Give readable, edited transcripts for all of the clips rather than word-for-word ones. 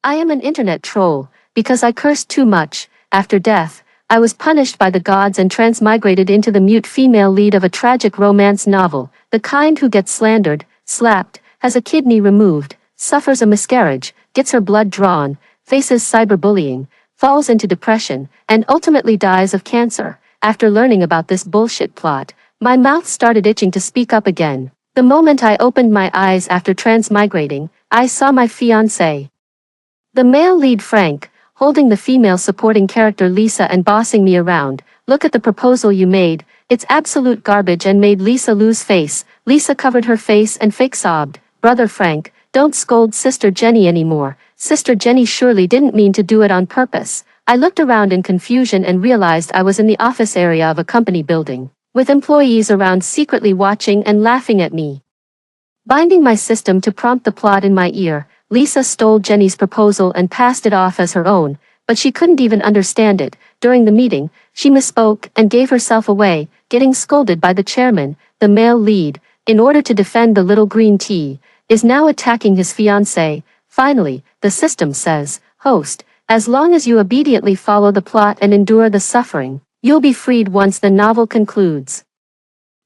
I am an internet troll, because I cursed too much. After death, I was punished by the gods and transmigrated into the mute female lead of a tragic romance novel, the kind who gets slandered, slapped, has a kidney removed, suffers a miscarriage, gets her blood drawn, faces cyberbullying, falls into depression, and ultimately dies of cancer. After learning about this bullshit plot, my mouth started itching to speak up again. The moment I opened my eyes after transmigrating, I saw my fiancé. The male lead Frank, holding the female supporting character Lisa and bossing me around. Look at the proposal you made, it's absolute garbage, and made Lisa lose face. Lisa covered her face and fake sobbed. Brother Frank, don't scold Sister Jenny anymore. Sister Jenny surely didn't mean to do it on purpose. I looked around in confusion and realized I was in the office area of a company building, with employees around secretly watching and laughing at me. Binding my system to prompt the plot in my ear, Lisa stole Jenny's proposal and passed it off as her own, but she couldn't even understand it. During the meeting, she misspoke and gave herself away, getting scolded by the chairman. The male lead, in order to defend the little green tea, is now attacking his fiancée. Finally, the system says, host, as long as you obediently follow the plot and endure the suffering, you'll be freed once the novel concludes.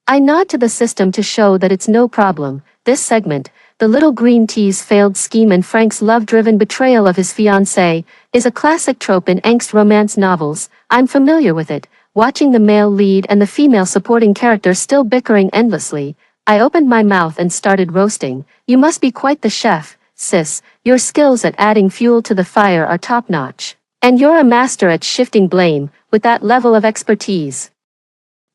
I nod to the system to show that it's no problem. This segment, the little green tea's failed scheme and Frank's love-driven betrayal of his fiancée, is a classic trope in angst romance novels. I'm familiar with it, watching the male lead and the female supporting character still bickering endlessly. I opened my mouth and started roasting. You must be quite the chef, sis. Your skills at adding fuel to the fire are top-notch. And you're a master at shifting blame, with that level of expertise.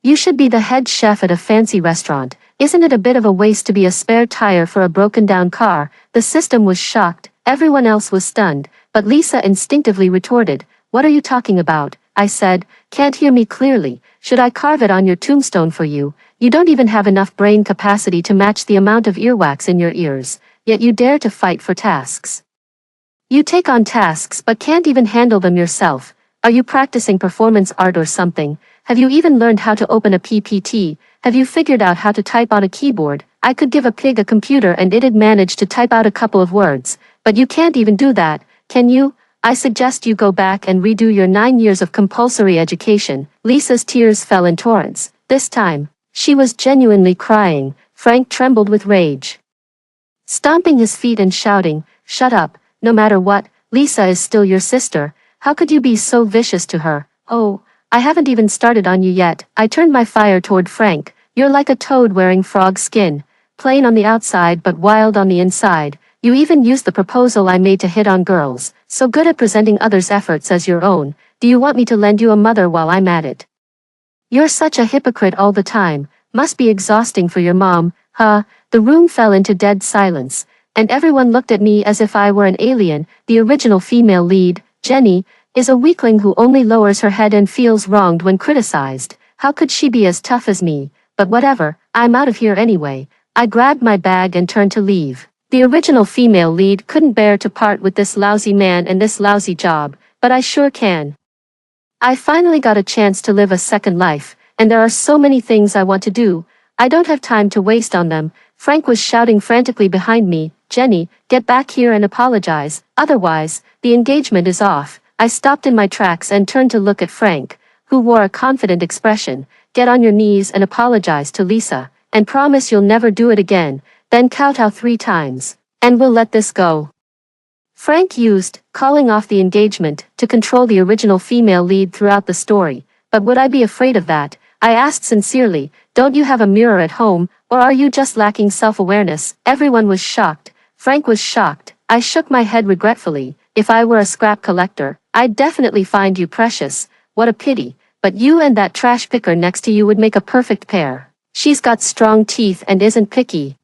You should be the head chef at a fancy restaurant. Isn't it a bit of a waste to be a spare tire for a broken-down car? The system was shocked, everyone else was stunned, but Lisa instinctively retorted, what are you talking about? I said, can't hear me clearly. Should I carve it on your tombstone for you? You don't even have enough brain capacity to match the amount of earwax in your ears, yet you dare to fight for tasks. You take on tasks but can't even handle them yourself. Are you practicing performance art or something? Have you even learned how to open a PPT? Have you figured out how to type on a keyboard? I could give a pig a computer and it'd manage to type out a couple of words, but you can't even do that, can you? I suggest you go back and redo your 9 years of compulsory education. Lisa's tears fell in torrents. This time, she was genuinely crying. Frank trembled with rage, stomping his feet and shouting, shut up, no matter what, Lisa is still your sister. How could you be so vicious to her? Oh, I haven't even started on you yet. I turned my fire toward Frank. You're like a toad wearing frog skin, plain on the outside but wild on the inside. You even used the proposal I made to hit on girls, so good at presenting others' efforts as your own. Do you want me to lend you a mother while I'm at it? You're such a hypocrite all the time. Must be exhausting for your mom, huh? The room fell into dead silence, and everyone looked at me as if I were an alien. The original female lead, Jenny, is a weakling who only lowers her head and feels wronged when criticized. How could she be as tough as me? But whatever, I'm out of here anyway. I grabbed my bag and turned to leave. The original female lead couldn't bear to part with this lousy man and this lousy job, but I sure can. I finally got a chance to live a second life, and there are so many things I want to do. I don't have time to waste on them. Frank was shouting frantically behind me, Jenny, get back here and apologize, otherwise, the engagement is off. I stopped in my tracks and turned to look at Frank, who wore a confident expression. Get on your knees and apologize to Lisa, and promise you'll never do it again, then kowtow 3 times, and we'll let this go. Frank used calling off the engagement to control the original female lead throughout the story, but would I be afraid of that? I asked sincerely, don't you have a mirror at home, or are you just lacking self-awareness? Everyone was shocked. Frank was shocked. I shook my head regretfully. If I were a scrap collector, I'd definitely find you precious. What a pity, but you and that trash picker next to you would make a perfect pair. She's got strong teeth and isn't picky.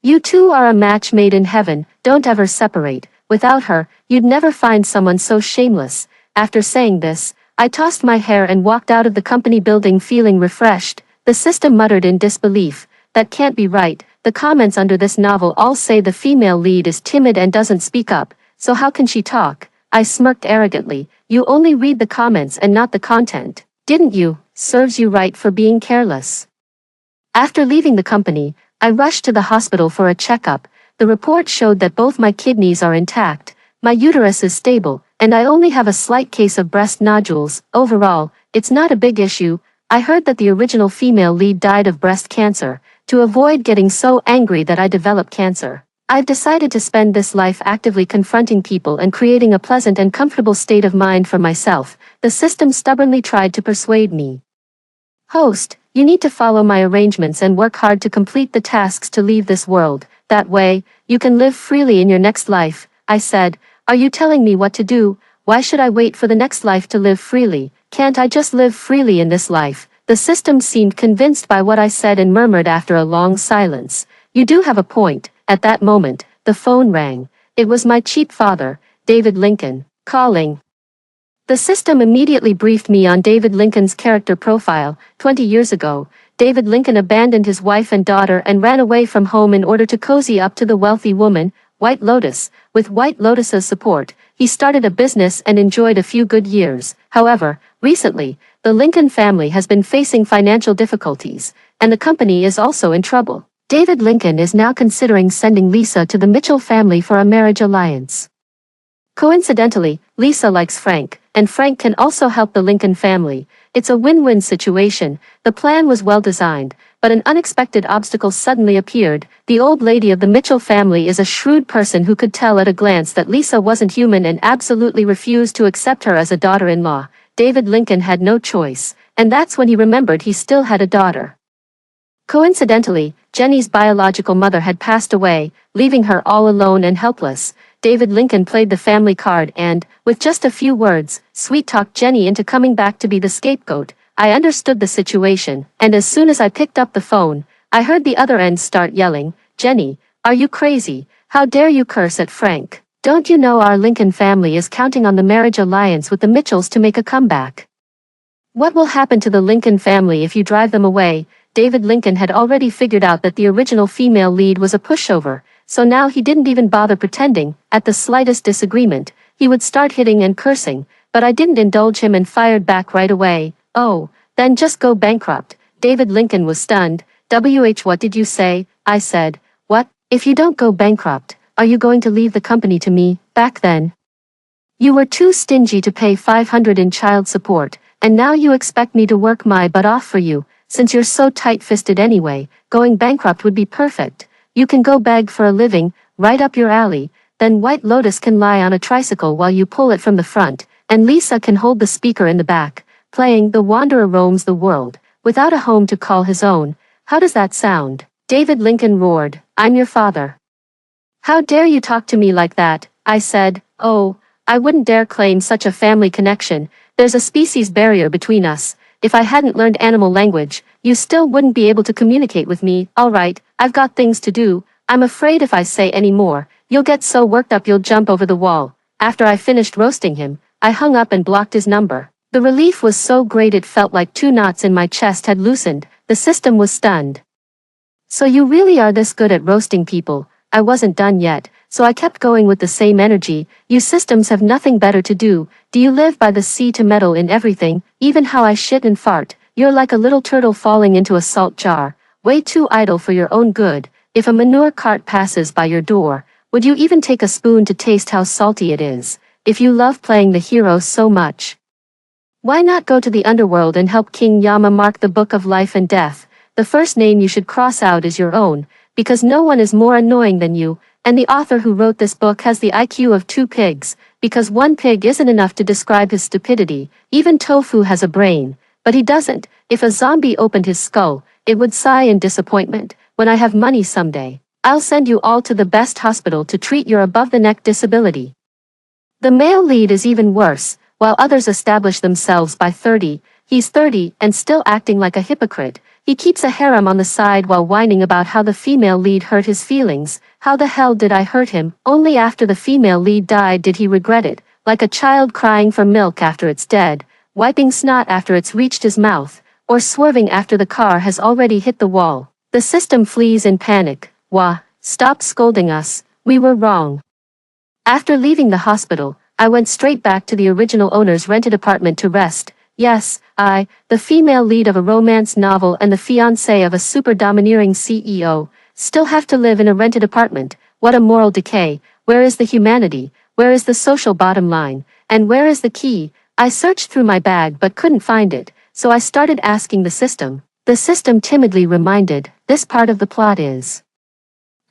You two are a match made in heaven. Don't ever separate. Without her, you'd never find someone so shameless. After saying this, I tossed my hair and walked out of the company building feeling refreshed. The system muttered in disbelief. That can't be right. The comments under this novel all say the female lead is timid and doesn't speak up, so how can she talk? I smirked arrogantly. You only read the comments and not the content, didn't you? Serves you right for being careless. After leaving the company, I rushed to the hospital for a checkup. The report showed that both my kidneys are intact, My uterus is stable, and I only have a slight case of breast nodules. Overall, it's not a big issue. I heard that the original female lead died of breast cancer. To avoid getting so angry that I developed cancer, I've decided to spend this life actively confronting people and creating a pleasant and comfortable state of mind for myself. The system stubbornly tried to persuade me. Host, you need to follow my arrangements and work hard to complete the tasks to leave this world. That way, you can live freely in your next life. I said, are you telling me what to do? Why should I wait for the next life to live freely? Can't I just live freely in this life? The system seemed convinced by what I said and murmured after a long silence. You do have a point. At that moment, the phone rang. It was my cheap father, David Lincoln, calling. The system immediately briefed me on David Lincoln's character profile. 20 years ago, David Lincoln abandoned his wife and daughter and ran away from home in order to cozy up to the wealthy woman, White Lotus. With White Lotus's support, he started a business and enjoyed a few good years. However, recently, the Lincoln family has been facing financial difficulties, and the company is also in trouble. David Lincoln is now considering sending Lisa to the Mitchell family for a marriage alliance. Coincidentally, Lisa likes Frank, and Frank can also help the Lincoln family. It's a win-win situation. The plan was well designed, but an unexpected obstacle suddenly appeared. The old lady of the Mitchell family is a shrewd person who could tell at a glance that Lisa wasn't human and absolutely refused to accept her as a daughter-in-law. David Lincoln had no choice, and that's when he remembered he still had a daughter. Coincidentally, Jenny's biological mother had passed away, leaving her all alone and helpless. David Lincoln played the family card and, with just a few words, sweet-talked Jenny into coming back to be the scapegoat. I understood the situation, and as soon as I picked up the phone, I heard the other end start yelling, Jenny, are you crazy? How dare you curse at Frank? Don't you know our Lincoln family is counting on the marriage alliance with the Mitchells to make a comeback? What will happen to the Lincoln family if you drive them away? David Lincoln had already figured out that the original female lead was a pushover, so now he didn't even bother pretending. At the slightest disagreement, he would start hitting and cursing, but I didn't indulge him and fired back right away. Oh, then just go bankrupt. David Lincoln was stunned. What did you say? I said. What? If you don't go bankrupt, are you going to leave the company to me? Back then, you were too stingy to pay $500 in child support, and now you expect me to work my butt off for you. Since you're so tight-fisted anyway, going bankrupt would be perfect. You can go beg for a living, right up your alley. Then White Lotus can lie on a tricycle while you pull it from the front, and Lisa can hold the speaker in the back, playing The Wanderer Roams the World, without a home to call his own. How does that sound? David Lincoln roared, I'm your father. How dare you talk to me like that? I said, oh, I wouldn't dare claim such a family connection. There's a species barrier between us. If I hadn't learned animal language, you still wouldn't be able to communicate with me. All right, I've got things to do. I'm afraid if I say any more, you'll get so worked up you'll jump over the wall. After I finished roasting him, I hung up and blocked his number. The relief was so great it felt like 2 knots in my chest had loosened. The system was stunned. So you really are this good at roasting people? I wasn't done yet, so I kept going with the same energy. You systems have nothing better to do. Do you live by the sea to meddle in everything, even how I shit and fart? You're like a little turtle falling into a salt jar, way too idle for your own good. If a manure cart passes by your door, would you even take a spoon to taste how salty it is? If you love playing the hero so much, why not go to the underworld and help King Yama mark the book of life and death? The first name you should cross out is your own, because no one is more annoying than you, and the author who wrote this book has the IQ of 2 pigs, because 1 pig isn't enough to describe his stupidity. Even Tofu has a brain, but he doesn't. If a zombie opened his skull, it would sigh in disappointment. When I have money someday, I'll send you all to the best hospital to treat your above-the-neck disability. The male lead is even worse. While others establish themselves by 30, he's 30 and still acting like a hypocrite. He keeps a harem on the side while whining about how the female lead hurt his feelings. How the hell did I hurt him? Only after the female lead died did he regret it, like a child crying for milk after it's dead, wiping snot after it's reached his mouth, or swerving after the car has already hit the wall. The system flees in panic. Wah, stop scolding us, we were wrong. After leaving the hospital, I went straight back to the original owner's rented apartment to rest. Yes, I, the female lead of a romance novel and the fiancée of a super domineering CEO, still have to live in a rented apartment. What a moral decay. Where is the humanity? Where is the social bottom line? And where is the key? I searched through my bag but couldn't find it, so I started asking the system. The system timidly reminded, this part of the plot is.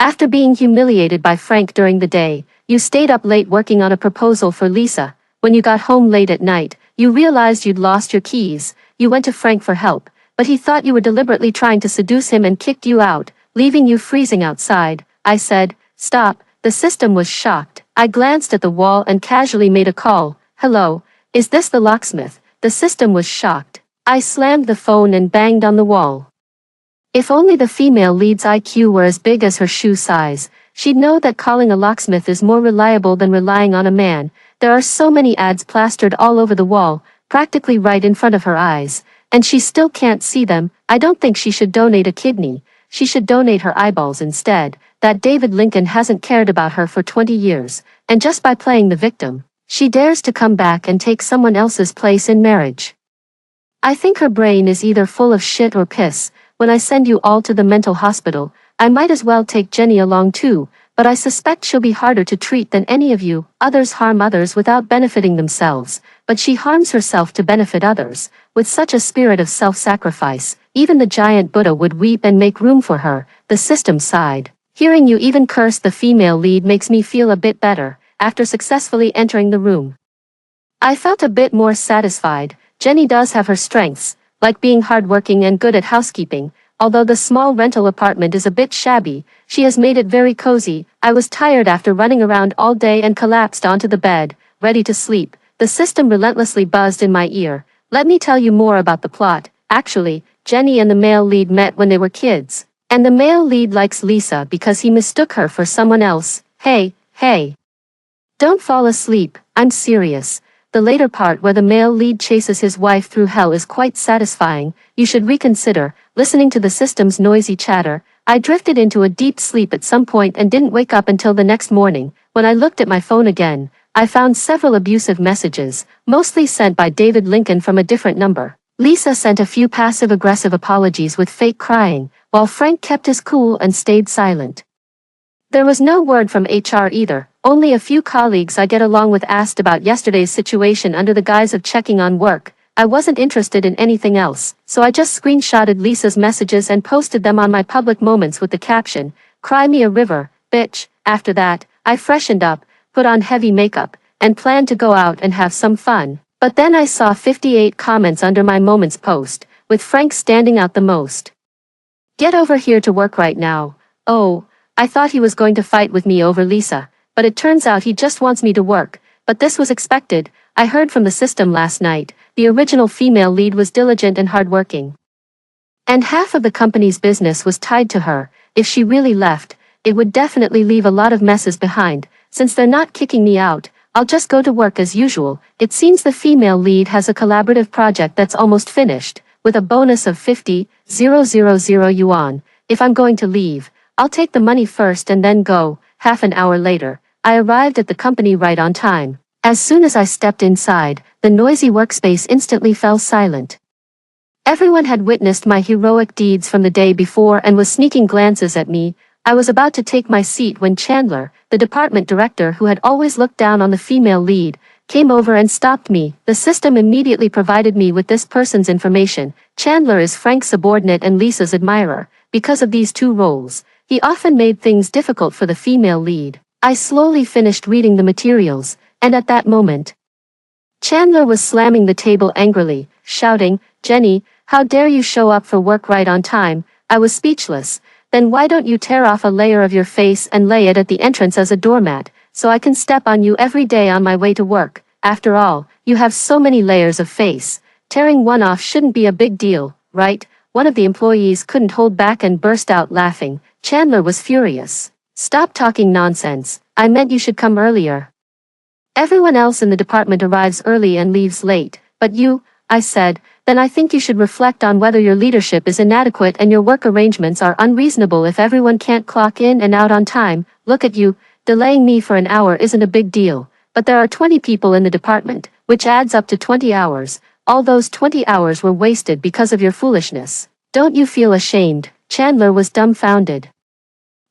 After being humiliated by Frank during the day, you stayed up late working on a proposal for Lisa. When you got home late at night, you realized you'd lost your keys. You went to Frank for help, but he thought you were deliberately trying to seduce him and kicked you out, leaving you freezing outside. I said, stop. The system was shocked. I glanced at the wall and casually made a call. Hello, is this the locksmith? The system was shocked. I slammed the phone and banged on the wall. If only the female lead's IQ were as big as her shoe size, she'd know that calling a locksmith is more reliable than relying on a man. There are so many ads plastered all over the wall, practically right in front of her eyes, and she still can't see them. I don't think she should donate a kidney. She should donate her eyeballs instead. That David Lincoln hasn't cared about her for 20 years, and just by playing the victim, she dares to come back and take someone else's place in marriage. I think her brain is either full of shit or piss. When I send you all to the mental hospital, I might as well take Jenny along too, but I suspect she'll be harder to treat than any of you. Others harm others without benefiting themselves, but she harms herself to benefit others. With such a spirit of self-sacrifice, even the giant Buddha would weep and make room for her. The system sighed. Hearing you even curse the female lead makes me feel a bit better. After successfully entering the room, I felt a bit more satisfied. Jenny does have her strengths, like being hardworking and good at housekeeping. Although the small rental apartment is a bit shabby, she has made it very cozy. I was tired after running around all day and collapsed onto the bed, ready to sleep. The system relentlessly buzzed in my ear. Let me tell you more about the plot. Actually, Jenny and the male lead met when they were kids. And the male lead likes Lisa because he mistook her for someone else. Hey. Don't fall asleep, I'm serious. The later part where the male lead chases his wife through hell is quite satisfying. You should reconsider. Listening to the system's noisy chatter, I drifted into a deep sleep at some point and didn't wake up until the next morning. When I looked at my phone again, I found several abusive messages, mostly sent by David Lincoln from a different number. Lisa sent a few passive-aggressive apologies with fake crying, while Frank kept his cool and stayed silent. There was no word from HR either. Only a few colleagues I get along with asked about yesterday's situation under the guise of checking on work. I wasn't interested in anything else, so I just screenshotted Lisa's messages and posted them on my public moments with the caption, "Cry me a river, bitch." After that, I freshened up, put on heavy makeup, and planned to go out and have some fun. But then I saw 58 comments under my moments post, with Frank standing out the most. "Get over here to work right now." Oh, I thought he was going to fight with me over Lisa, but it turns out he just wants me to work. But this was expected. I heard from the system last night. The original female lead was diligent and hardworking, and half of the company's business was tied to her. If she really left, it would definitely leave a lot of messes behind. Since they're not kicking me out, I'll just go to work as usual. It seems the female lead has a collaborative project that's almost finished, with a bonus of 50,000 yuan. If I'm going to leave, I'll take the money first and then go. Half an hour later, I arrived at the company right on time. As soon as I stepped inside, the noisy workspace instantly fell silent. Everyone had witnessed my heroic deeds from the day before and was sneaking glances at me. I was about to take my seat when Chandler, the department director who had always looked down on the female lead, came over and stopped me. The system immediately provided me with this person's information. Chandler is Frank's subordinate and Lisa's admirer. Because of these two roles, he often made things difficult for the female lead. I slowly finished reading the materials, and at that moment, Chandler was slamming the table angrily, shouting, "Jenny, how dare you show up for work right on time?" I was speechless. "Then why don't you tear off a layer of your face and lay it at the entrance as a doormat, so I can step on you every day on my way to work? After all, you have so many layers of face. Tearing one off shouldn't be a big deal, right?" One of the employees couldn't hold back and burst out laughing. Chandler was furious. "Stop talking nonsense. I meant you should come earlier. Everyone else in the department arrives early and leaves late, but you," I said. "Then I think you should reflect on whether your leadership is inadequate and your work arrangements are unreasonable if everyone can't clock in and out on time. Look at you, delaying me for an hour isn't a big deal, but there are 20 people in the department, which adds up to 20 hours. All those 20 hours were wasted because of your foolishness. Don't you feel ashamed?" Chandler was dumbfounded,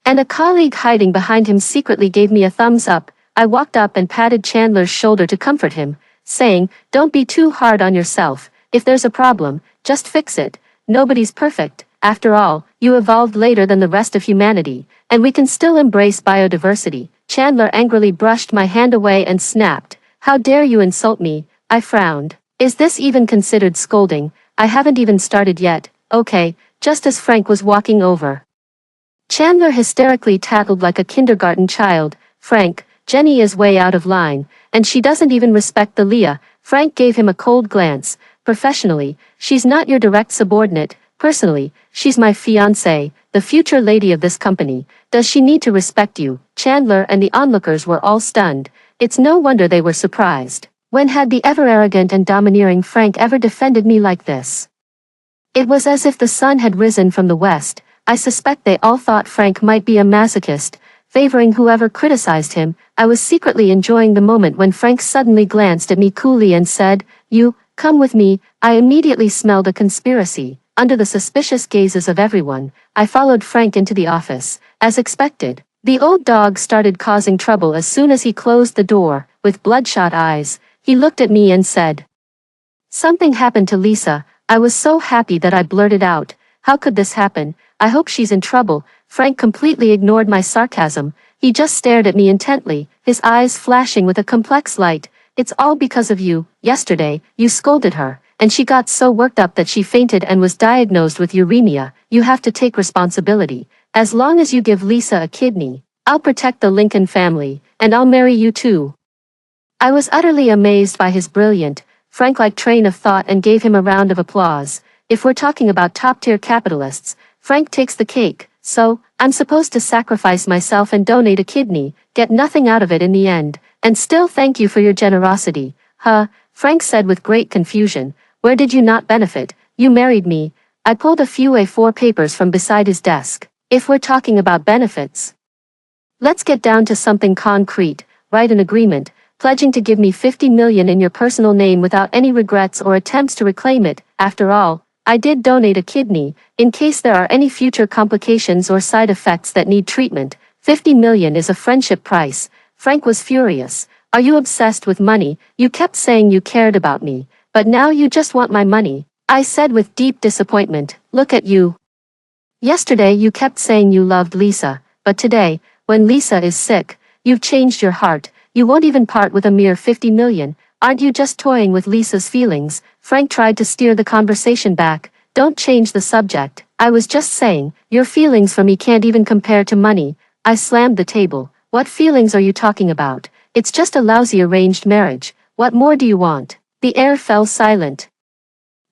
and a colleague hiding behind him secretly gave me a thumbs up. I walked up and patted Chandler's shoulder to comfort him, saying, "Don't be too hard on yourself. If there's a problem, just fix it. Nobody's perfect. After all, you evolved later than the rest of humanity, and we can still embrace biodiversity." Chandler angrily brushed my hand away and snapped, "How dare you insult me?" I frowned. "Is this even considered scolding? I haven't even started yet." "Okay," just as Frank was walking over. Chandler hysterically tackled like a kindergarten child, "Frank, Jenny is way out of line, and she doesn't even respect the Leah." Frank gave him a cold glance. "Professionally, she's not your direct subordinate. Personally, she's my fiancée, the future lady of this company. Does she need to respect you?" Chandler and the onlookers were all stunned. It's no wonder they were surprised. When had the ever-arrogant and domineering Frank ever defended me like this? It was as if the sun had risen from the west. I suspect they all thought Frank might be a masochist, favoring whoever criticized him. I was secretly enjoying the moment when Frank suddenly glanced at me coolly and said, "You, come with me." I immediately smelled a conspiracy. Under the suspicious gazes of everyone, I followed Frank into the office. As expected, the old dog started causing trouble as soon as he closed the door. With bloodshot eyes, he looked at me and said, "Something happened to Lisa." I was so happy that I blurted out, "How could this happen? I hope she's in trouble." Frank completely ignored my sarcasm. He just stared at me intently, his eyes flashing with a complex light. "It's all because of you. Yesterday, you scolded her, and she got so worked up that she fainted and was diagnosed with uremia. You have to take responsibility. As long as you give Lisa a kidney, I'll protect the Lincoln family, and I'll marry you too." I was utterly amazed by his brilliant, Frank-like train of thought and gave him a round of applause. If we're talking about top-tier capitalists, Frank takes the cake. So, I'm supposed to sacrifice myself and donate a kidney, get nothing out of it in the end, and still thank you for your generosity. "Huh," Frank said with great confusion. "Where did you not benefit? You married me." I pulled a few A4 papers from beside his desk. "If we're talking about benefits, let's get down to something concrete. Write an agreement, pledging to give me $50 million in your personal name without any regrets or attempts to reclaim it. After all, I did donate a kidney, in case there are any future complications or side effects that need treatment. $50 million is a friendship price." Frank was furious. "Are you obsessed with money? You kept saying you cared about me, but now you just want my money." I said with deep disappointment, "Look at you. Yesterday you kept saying you loved Lisa, but today, when Lisa is sick, you've changed your heart. You won't even part with a mere $50 million. Aren't you just toying with Lisa's feelings?" Frank tried to steer the conversation back. "Don't change the subject. I was just saying, your feelings for me can't even compare to money." I slammed the table. "What feelings are you talking about? It's just a lousy arranged marriage. What more do you want?" The air fell silent.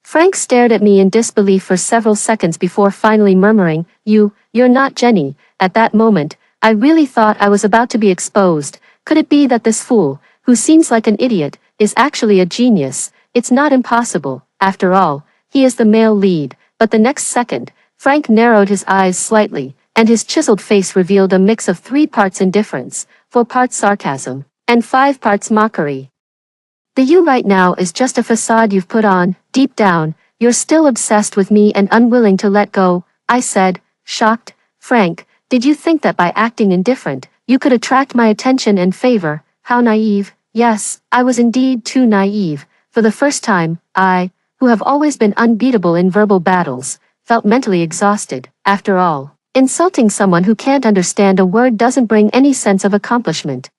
Frank stared at me in disbelief for several seconds before finally murmuring, You're not Jenny." At that moment, I really thought I was about to be exposed. Could it be that this fool, who seems like an idiot, is actually a genius? It's not impossible. After all, he is the male lead. But the next second, Frank narrowed his eyes slightly, and his chiseled face revealed a mix of 3 parts indifference, 4 parts sarcasm, and 5 parts mockery. "The you right now is just a facade you've put on. Deep down, you're still obsessed with me and unwilling to let go," I said, shocked. "Frank, did you think that by acting indifferent, you could attract my attention and favor?" How naive. Yes, I was indeed too naive. For the first time, I, who have always been unbeatable in verbal battles, felt mentally exhausted. After all, insulting someone who can't understand a word doesn't bring any sense of accomplishment.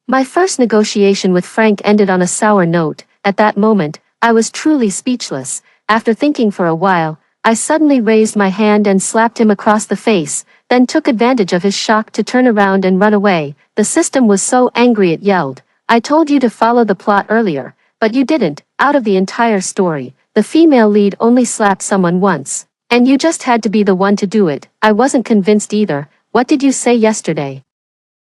My first negotiation with Frank ended on a sour note. At that moment, I was truly speechless. After thinking for a while, I suddenly raised my hand and slapped him across the face, then took advantage of his shock to turn around and run away. The system was so angry it yelled, "I told you to follow the plot earlier, but you didn't." Out of the entire story, the female lead only slapped someone once, and you just had to be the one to do it. I wasn't convinced either. "What did you say yesterday?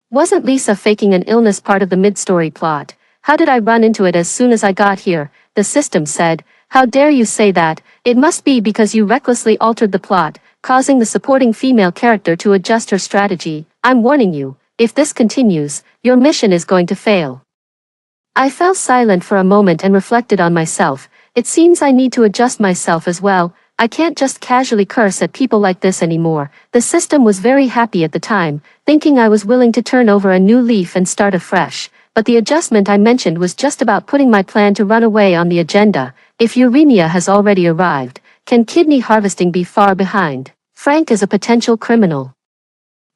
Wasn't Lisa faking an illness part of the mid-story plot? How did I run into it as soon as I got here?" The system said. "How dare you say that? It must be because you recklessly altered the plot, causing the supporting female character to adjust her strategy. I'm warning you, if this continues, your mission is going to fail." I fell silent for a moment and reflected on myself. It seems I need to adjust myself as well. I can't just casually curse at people like this anymore. The system was very happy at the time, thinking I was willing to turn over a new leaf and start afresh. But the adjustment I mentioned was just about putting my plan to run away on the agenda. If uremia has already arrived, can kidney harvesting be far behind? Frank is a potential criminal.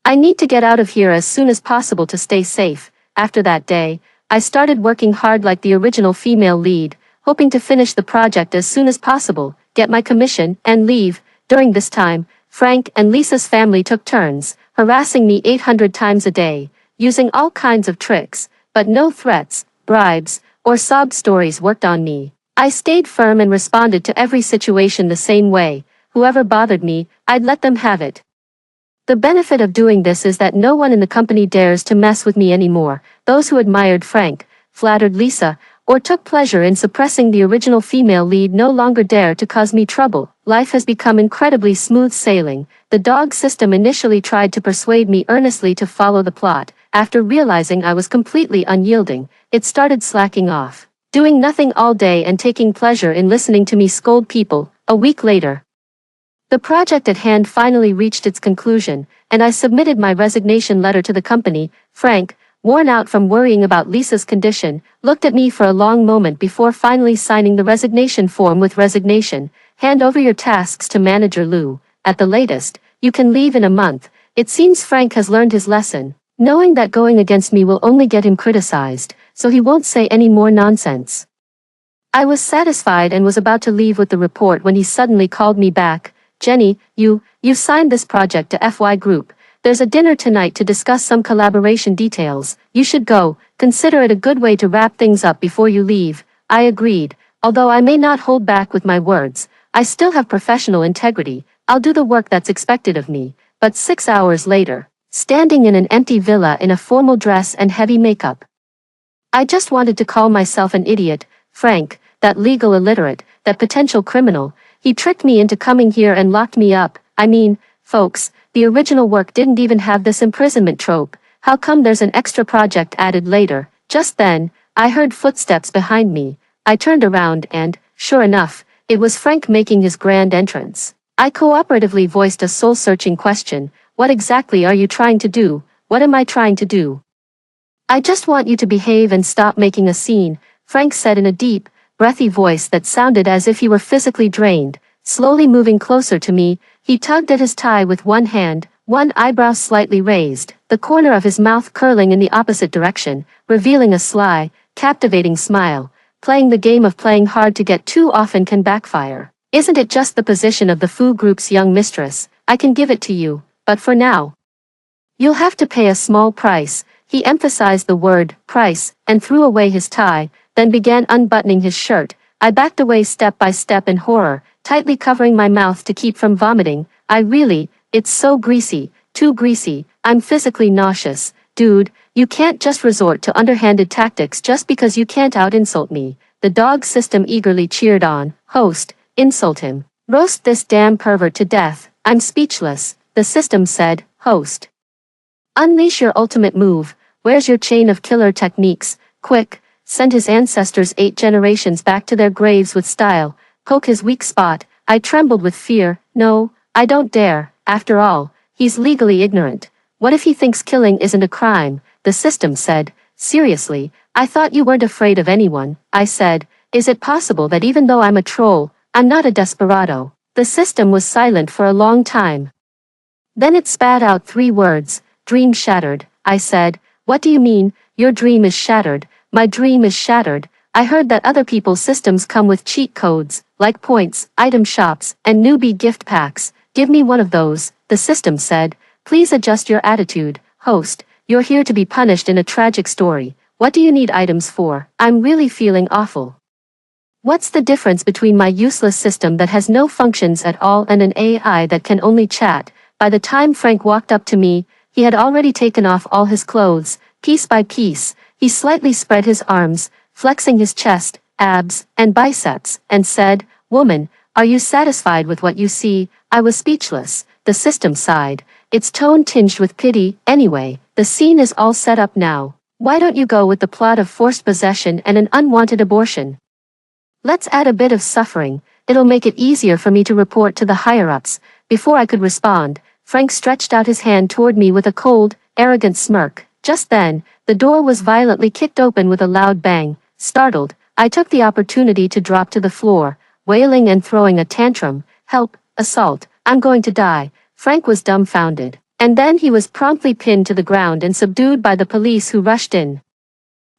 I need to get out of here as soon as possible to stay safe. After that day, I started working hard like the original female lead, hoping to finish the project as soon as possible, get my commission, and leave. During this time, Frank and Lisa's family took turns, harassing me 800 times a day, using all kinds of tricks, but no threats, bribes, or sob stories worked on me. I stayed firm and responded to every situation the same way. Whoever bothered me, I'd let them have it. The benefit of doing this is that no one in the company dares to mess with me anymore. Those who admired Frank, flattered Lisa, or took pleasure in suppressing the original female lead no longer dare to cause me trouble. Life has become incredibly smooth sailing. The dog system initially tried to persuade me earnestly to follow the plot. After realizing I was completely unyielding, it started slacking off, doing nothing all day and taking pleasure in listening to me scold people. A week later, the project at hand finally reached its conclusion, and I submitted my resignation letter to the company. Frank, worn out from worrying about Lisa's condition, looked at me for a long moment before finally signing the resignation form with resignation. Hand over your tasks to Manager Lou. At the latest, you can leave in a month. It seems Frank has learned his lesson, knowing that going against me will only get him criticized, so he won't say any more nonsense. I was satisfied and was about to leave with the report when he suddenly called me back. Jenny, you signed this project to FY Group. There's a dinner tonight to discuss some collaboration details. You should go. Consider it a good way to wrap things up before you leave. I agreed. Although I may not hold back with my words, I still have professional integrity. I'll do the work that's expected of me. But 6 hours later, standing in an empty villa in a formal dress and heavy makeup, I just wanted to call myself an idiot. Frank, that legal illiterate, that potential criminal, he tricked me into coming here and locked me up. I mean, folks, the original work didn't even have this imprisonment trope. How come there's an extra project added later? Just then, I heard footsteps behind me. I turned around and, sure enough, it was Frank making his grand entrance. I cooperatively voiced a soul-searching question. What exactly are you trying to do? What am I trying to do? I just want you to behave and stop making a scene, Frank said in a deep, breathy voice that sounded as if he were physically drained. Slowly moving closer to me, he tugged at his tie with one hand, one eyebrow slightly raised, the corner of his mouth curling in the opposite direction, revealing a sly, captivating smile. Playing the game of playing hard to get too often can backfire. Isn't it just the position of the Fu Group's young mistress? I can give it to you, but for now, you'll have to pay a small price. He emphasized the word, price, and threw away his tie, then began unbuttoning his shirt. I backed away step by step in horror, tightly covering my mouth to keep from vomiting. It's so greasy, too greasy, I'm physically nauseous. Dude, you can't just resort to underhanded tactics just because you can't out-insult me. The dog system eagerly cheered on. Host, insult him. Roast this damn pervert to death. I'm speechless, the system said. Host, unleash your ultimate move. Where's your chain of killer techniques? Quick. Send his ancestors 8 generations back to their graves with style. Poke his weak spot. I trembled with fear. No, I don't dare. After all, he's legally ignorant. What if he thinks killing isn't a crime? The system said. Seriously, I thought you weren't afraid of anyone. I said, is it possible that even though I'm a troll, I'm not a desperado? The system was silent for a long time. Then it spat out 3 words. Dream shattered. I said, what do you mean? Your dream is shattered. My dream is shattered. I heard that other people's systems come with cheat codes, like points, item shops, and newbie gift packs. Give me one of those, the system said. Please adjust your attitude. Host, you're here to be punished in a tragic story. What do you need items for? I'm really feeling awful. What's the difference between my useless system that has no functions at all and an AI that can only chat? By the time Frank walked up to me, he had already taken off all his clothes. Piece by piece, he slightly spread his arms, flexing his chest, abs, and biceps, and said, woman, are you satisfied with what you see? I was speechless. The system sighed, its tone tinged with pity. Anyway, the scene is all set up now. Why don't you go with the plot of forced possession and an unwanted abortion? Let's add a bit of suffering. it'll make it easier for me to report to the higher-ups. Before I could respond, Frank stretched out his hand toward me with a cold, arrogant smirk. Just then, the door was violently kicked open with a loud bang. Startled, I took the opportunity to drop to the floor, wailing and throwing a tantrum. Help, assault, I'm going to die. Frank was dumbfounded. And then he was promptly pinned to the ground and subdued by the police who rushed in.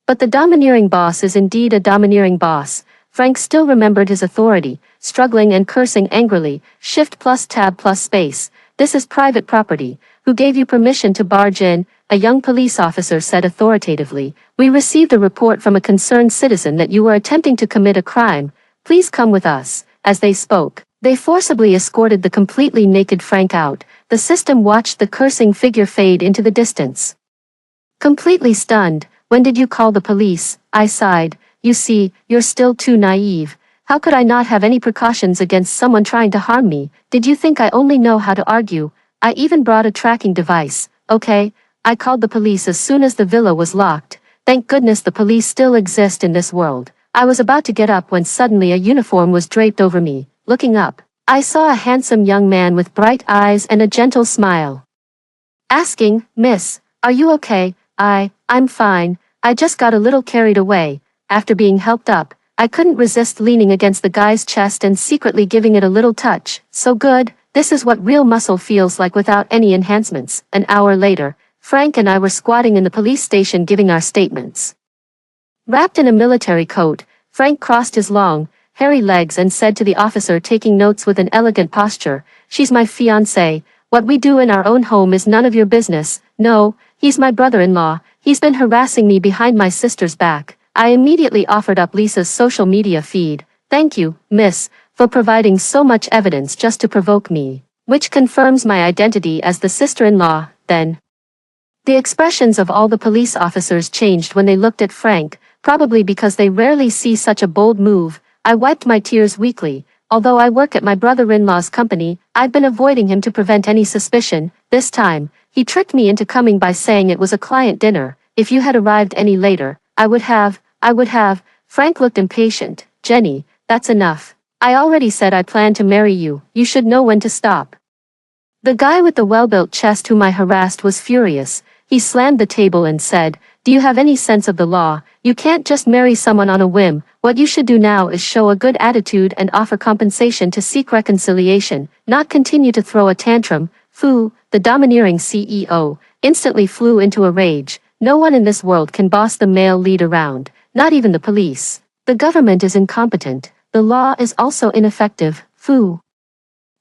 But the domineering boss is indeed a domineering boss. Frank still remembered his authority, struggling and cursing angrily. Shift plus tab plus space. This is private property. Who gave you permission to barge in? A young police officer said authoritatively. We received a report from a concerned citizen that you were attempting to commit a crime. Please come with us. As they spoke, they forcibly escorted the completely naked Frank out. The system watched the cursing figure fade into the distance. Completely stunned. When did you call the police? I sighed. You see, you're still too naive. How could I not have any precautions against someone trying to harm me? Did you think I only know how to argue? I even brought a tracking device. Okay, I called the police as soon as the villa was locked. Thank goodness the police still exist in this world. I was about to get up when suddenly a uniform was draped over me. Looking up, I saw a handsome young man with bright eyes and a gentle smile. Asking, Miss, are you okay? I'm fine. I just got a little carried away. After being helped up, I couldn't resist leaning against the guy's chest and secretly giving it a little touch. So good, this is what real muscle feels like without any enhancements. An hour later, Frank and I were squatting in the police station giving our statements. Wrapped in a military coat, Frank crossed his long, hairy legs and said to the officer taking notes with an elegant posture, She's my fiancée. What we do in our own home is none of your business. No, he's my brother-in-law. He's been harassing me behind my sister's back. I immediately offered up Lisa's social media feed. Thank you, miss, for providing so much evidence just to provoke me, which confirms my identity as the sister-in-law. Then, the expressions of all the police officers changed when they looked at Frank, probably because they rarely see such a bold move. I wiped my tears weakly. Although I work at my brother-in-law's company, I've been avoiding him to prevent any suspicion. This time, he tricked me into coming by saying it was a client dinner. If you had arrived any later, I would have. Frank looked impatient. Jenny, that's enough. I already said I plan to marry you. You should know when to stop. The guy with the well-built chest whom I harassed was furious. He slammed the table and said, Do you have any sense of the law? You can't just marry someone on a whim. What you should do now is show a good attitude and offer compensation to seek reconciliation, not continue to throw a tantrum. Fu, the domineering CEO, instantly flew into a rage. No one in this world can boss the male lead around, not even the police. The government is incompetent. The law is also ineffective. Fu.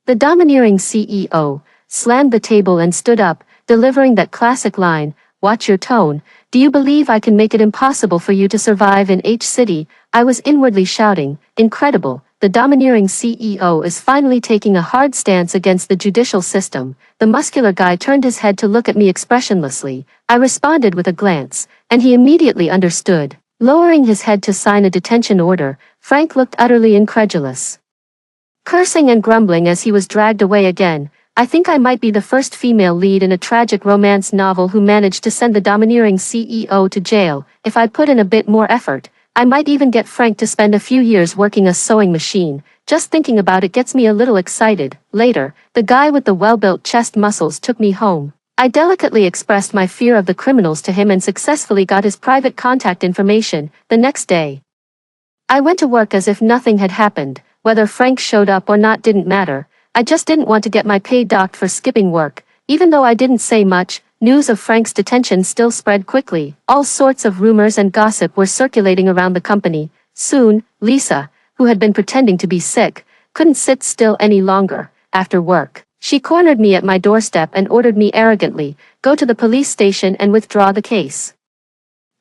The domineering CEO slammed the table and stood up, delivering that classic line, Watch your tone. Do you believe I can make it impossible for you to survive in H City? I was inwardly shouting, Incredible, the domineering CEO is finally taking a hard stance against the judicial system. The muscular guy turned his head to look at me expressionlessly. I responded with a glance, and he immediately understood. Lowering his head to sign a detention order, Frank looked utterly incredulous. Cursing and grumbling as he was dragged away again, I think I might be the first female lead in a tragic romance novel who managed to send the domineering CEO to jail. If I'd put in a bit more effort, I might even get Frank to spend a few years working a sewing machine. Just thinking about it gets me a little excited. Later, the guy with the well-built chest muscles took me home. I delicately expressed my fear of the criminals to him and successfully got his private contact information. The next day, I went to work as if nothing had happened. Whether Frank showed up or not didn't matter. I just didn't want to get my pay docked for skipping work. Even though I didn't say much, news of Frank's detention still spread quickly. All sorts of rumors and gossip were circulating around the company. Soon, Lisa, who had been pretending to be sick, couldn't sit still any longer. After work, she cornered me at my doorstep and ordered me arrogantly, Go to the police station and withdraw the case.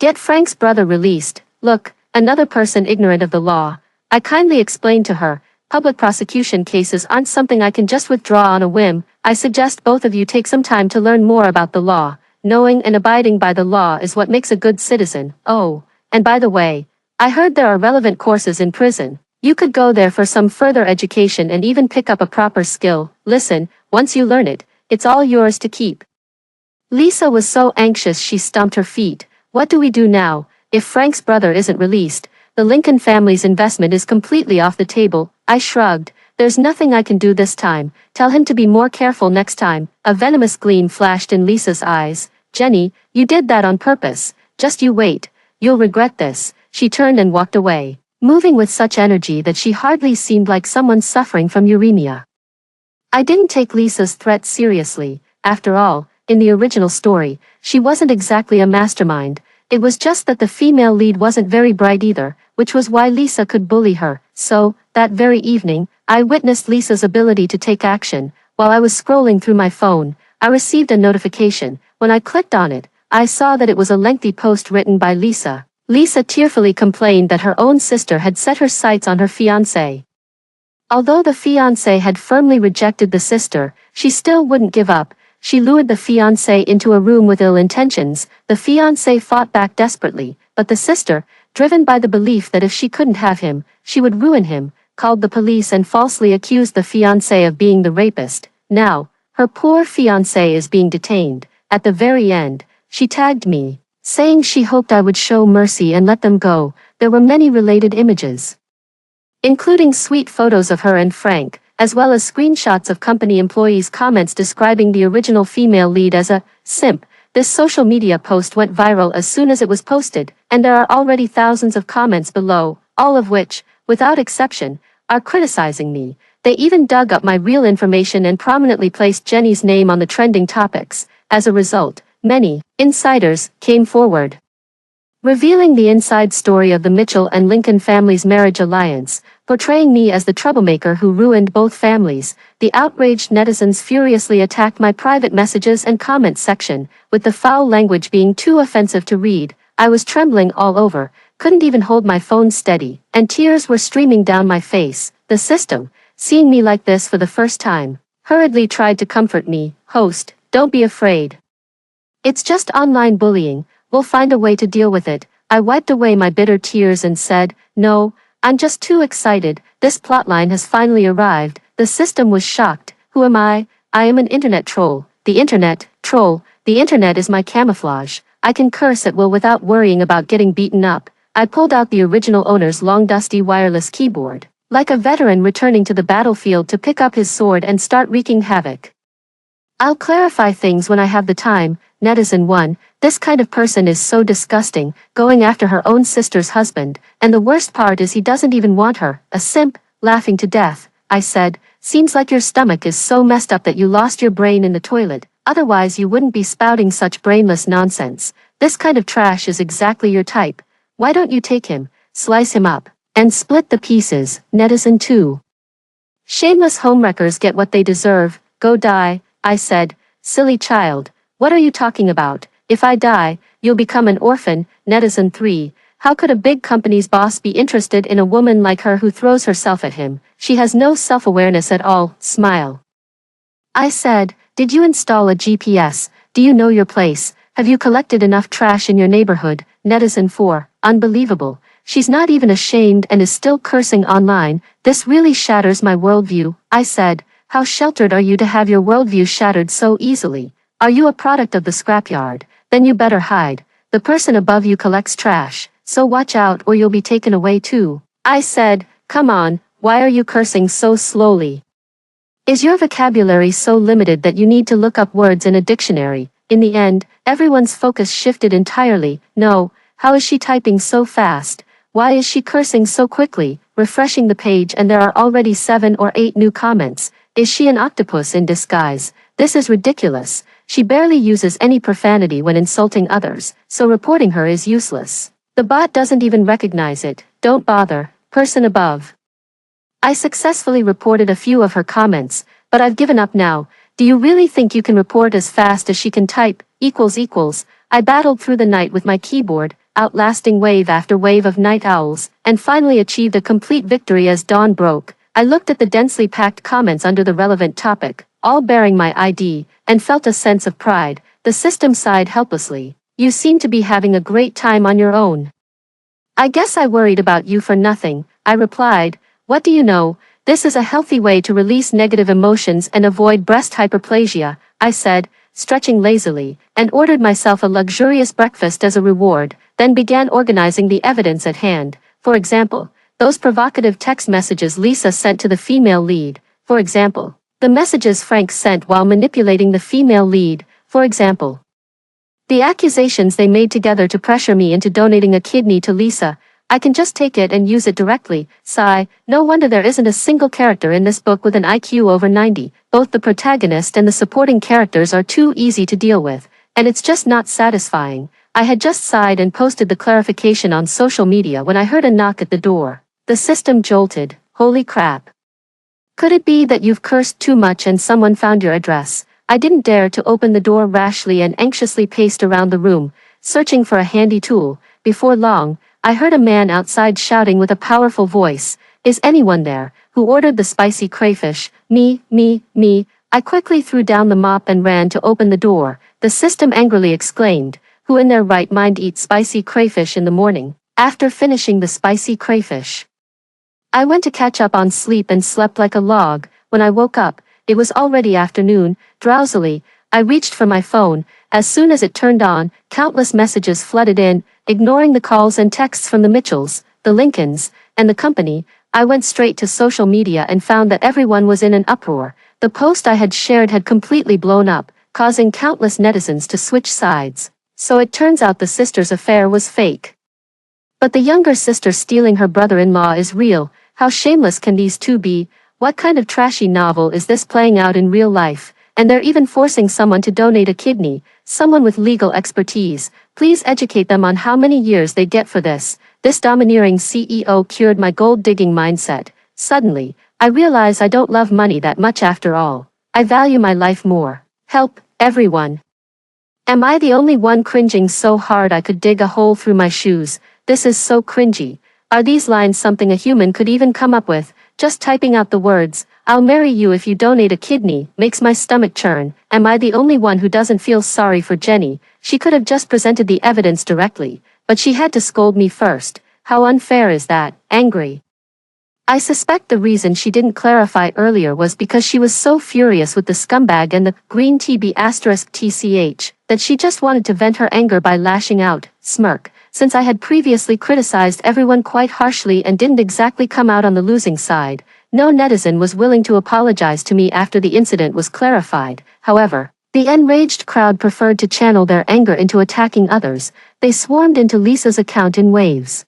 Get Frank's brother released. Look, another person ignorant of the law. I kindly explained to her, Public prosecution cases aren't something I can just withdraw on a whim. I suggest both of you take some time to learn more about the law. Knowing and abiding by the law is what makes a good citizen. Oh, and by the way, I heard there are relevant courses in prison. You could go there for some further education and even pick up a proper skill. Listen, once you learn it, it's all yours to keep. Lisa was so anxious she stomped her feet. What do we do now? If Frank's brother isn't released, the Lincoln family's investment is completely off the table. I shrugged. There's nothing I can do this time. Tell him to be more careful next time. A venomous gleam flashed in Lisa's eyes. Jenny, you did that on purpose. Just you wait. You'll regret this. She turned and walked away, moving with such energy that she hardly seemed like someone suffering from uremia. I didn't take Lisa's threat seriously. After all, in the original story, she wasn't exactly a mastermind. It was just that the female lead wasn't very bright either, which was why Lisa could bully her. So, that very evening, I witnessed Lisa's ability to take action. While I was scrolling through my phone, I received a notification. When I clicked on it, I saw that it was a lengthy post written by Lisa. Lisa tearfully complained that her own sister had set her sights on her fiancé. Although the fiancé had firmly rejected the sister, she still wouldn't give up. She lured the fiancé into a room with ill intentions. The fiancé fought back desperately, but the sister, driven by the belief that if she couldn't have him, she would ruin him, called the police and falsely accused the fiancé of being the rapist. Now, her poor fiancé is being detained. At the very end, she tagged me, saying she hoped I would show mercy and let them go. There were many related images, including sweet photos of her and Frank, as well as screenshots of company employees' comments describing the original female lead as a simp. This social media post went viral as soon as it was posted, and there are already thousands of comments below, all of which, without exception, are criticizing me. They even dug up my real information and prominently placed Jenny's name on the trending topics. As a result, many insiders came forward, revealing the inside story of the Mitchell and Lincoln families' marriage alliance, portraying me as the troublemaker who ruined both families. The outraged netizens furiously attacked my private messages and comments section, with the foul language being too offensive to read. I was trembling all over, couldn't even hold my phone steady, and tears were streaming down my face. The system, seeing me like this for the first time, hurriedly tried to comfort me. Host, don't be afraid. It's just online bullying. We'll find a way to deal with it. I wiped away my bitter tears and said, no, I'm just too excited. This plotline has finally arrived. The system was shocked. Who am I? I am an internet troll. The internet, troll. The internet is my camouflage. I can curse at will without worrying about getting beaten up. I pulled out the original owner's long dusty wireless keyboard, like a veteran returning to the battlefield to pick up his sword and start wreaking havoc. I'll clarify things when I have the time. Netizen 1, this kind of person is so disgusting, going after her own sister's husband, and the worst part is he doesn't even want her. A simp, laughing to death. I said, seems like your stomach is so messed up that you lost your brain in the toilet, otherwise you wouldn't be spouting such brainless nonsense. This kind of trash is exactly your type. Why don't you take him, slice him up, and split the pieces? Netizen 2. Shameless homewreckers get what they deserve. Go die, I said. Silly child. What are you talking about? If I die, you'll become an orphan. Netizen 3. How could a big company's boss be interested in a woman like her who throws herself at him? She has no self-awareness at all. Smile. I said, did you install a GPS? Do you know your place? Have you collected enough trash in your neighborhood? Netizen 4. Unbelievable. She's not even ashamed and is still cursing online. This really shatters my worldview. I said, how sheltered are you to have your worldview shattered so easily? Are you a product of the scrapyard? Then you better hide. The person above you collects trash, so watch out or you'll be taken away too. I said, come on, why are you cursing so slowly? Is your vocabulary so limited that you need to look up words in a dictionary? In the end, everyone's focus shifted entirely. No, how is she typing so fast? Why is she cursing so quickly? Refreshing the page and there are already 7 or 8 new comments. Is she an octopus in disguise? This is ridiculous. She barely uses any profanity when insulting others, so reporting her is useless. The bot doesn't even recognize it. Don't bother. Person above. I successfully reported a few of her comments, but I've given up now. Do you really think you can report as fast as she can type? I battled through the night with my keyboard, outlasting wave after wave of night owls, and finally achieved a complete victory as dawn broke. I looked at the densely packed comments under the relevant topic, all bearing my ID, and felt a sense of pride. The system sighed helplessly. You seem to be having a great time on your own. I guess I worried about you for nothing, I replied. What do you know? This is a healthy way to release negative emotions and avoid breast hyperplasia, I said, stretching lazily, and ordered myself a luxurious breakfast as a reward, then began organizing the evidence at hand. For example, Those provocative text messages Lisa sent to the female lead, for example. The messages Frank sent while manipulating the female lead, for example. The accusations they made together to pressure me into donating a kidney to Lisa. I can just take it and use it directly. Sigh, no wonder there isn't a single character in this book with an IQ over 90. Both the protagonist and the supporting characters are too easy to deal with, and it's just not satisfying. I had just sighed and posted the clarification on social media when I heard a knock at the door. The system jolted. Holy crap. Could it be that you've cursed too much and someone found your address? I didn't dare to open the door rashly and anxiously paced around the room, searching for a handy tool. Before long, I heard a man outside shouting with a powerful voice, "Is anyone there? Who ordered the spicy crayfish?" Me. I quickly threw down the mop and ran to open the door. The system angrily exclaimed, "Who in their right mind eats spicy crayfish in the morning, after finishing the spicy crayfish?" I went to catch up on sleep and slept like a log. When I woke up, it was already afternoon. Drowsily, I reached for my phone. As soon as it turned on, countless messages flooded in. Ignoring the calls and texts from the Mitchells, the Lincolns, and the company, I went straight to social media and found that everyone was in an uproar. The post I had shared had completely blown up, causing countless netizens to switch sides. So it turns out the sisters' affair was fake. But the younger sister stealing her brother-in-law is real. How shameless can these two be? What kind of trashy novel is this playing out in real life? And they're even forcing someone to donate a kidney, someone with legal expertise. Please educate them on how many years they get for this. This domineering CEO cured my gold-digging mindset. Suddenly, I realize I don't love money that much after all. I value my life more. Help, everyone. Am I the only one cringing so hard I could dig a hole through my shoes? This is so cringy. Are these lines something a human could even come up with? Just typing out the words, "I'll marry you if you donate a kidney," makes my stomach churn. Am I the only one who doesn't feel sorry for Jenny? She could have just presented the evidence directly, but she had to scold me first. How unfair is that? Angry. I suspect the reason she didn't clarify earlier was because she was so furious with the scumbag and the green TB*TCH that she just wanted to vent her anger by lashing out. Smirk. Since I had previously criticized everyone quite harshly and didn't exactly come out on the losing side, no netizen was willing to apologize to me after the incident was clarified. However, the enraged crowd preferred to channel their anger into attacking others. They swarmed into Lisa's account in waves,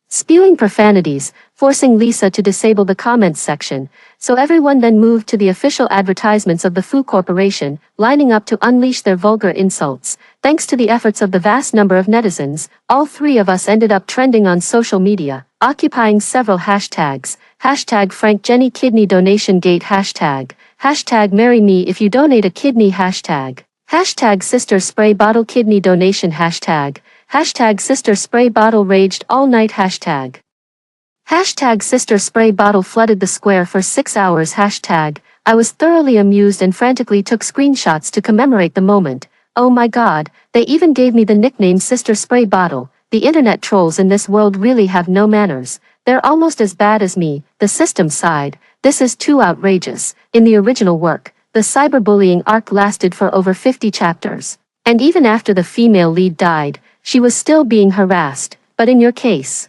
spewing profanities, forcing Lisa to disable the comments section, so everyone then moved to the official advertisements of the Fu Corporation, lining up to unleash their vulgar insults. Thanks to the efforts of the vast number of netizens, all three of us ended up trending on social media, occupying several hashtags. Hashtag Frank Jenny Kidney Donation Gate hashtag Marry Me If You Donate a Kidney hashtag Sister Spray Bottle Kidney Donation hashtag Sister Spray Bottle Raged All Night hashtag Sister Spray Bottle Flooded the Square for 6 hours I was thoroughly amused and frantically took screenshots to commemorate the moment. Oh my god, they even gave me the nickname Sister Spray Bottle. The internet trolls in this world really have no manners. They're almost as bad as me. The system sighed. This is too outrageous. In the original work, the cyberbullying arc lasted for over 50 chapters. And even after the female lead died, she was still being harassed. But in your case,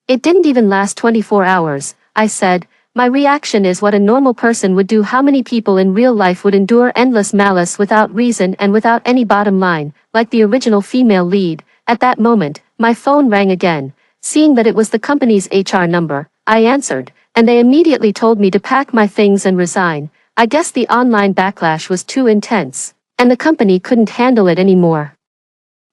it didn't even last 24 hours, I said. My reaction is what a normal person would do. How many people in real life would endure endless malice without reason and without any bottom line, like the original female lead? At that moment, my phone rang again. Seeing that it was the company's HR number, I answered, and they immediately told me to pack my things and resign. I guess the online backlash was too intense, and the company couldn't handle it anymore.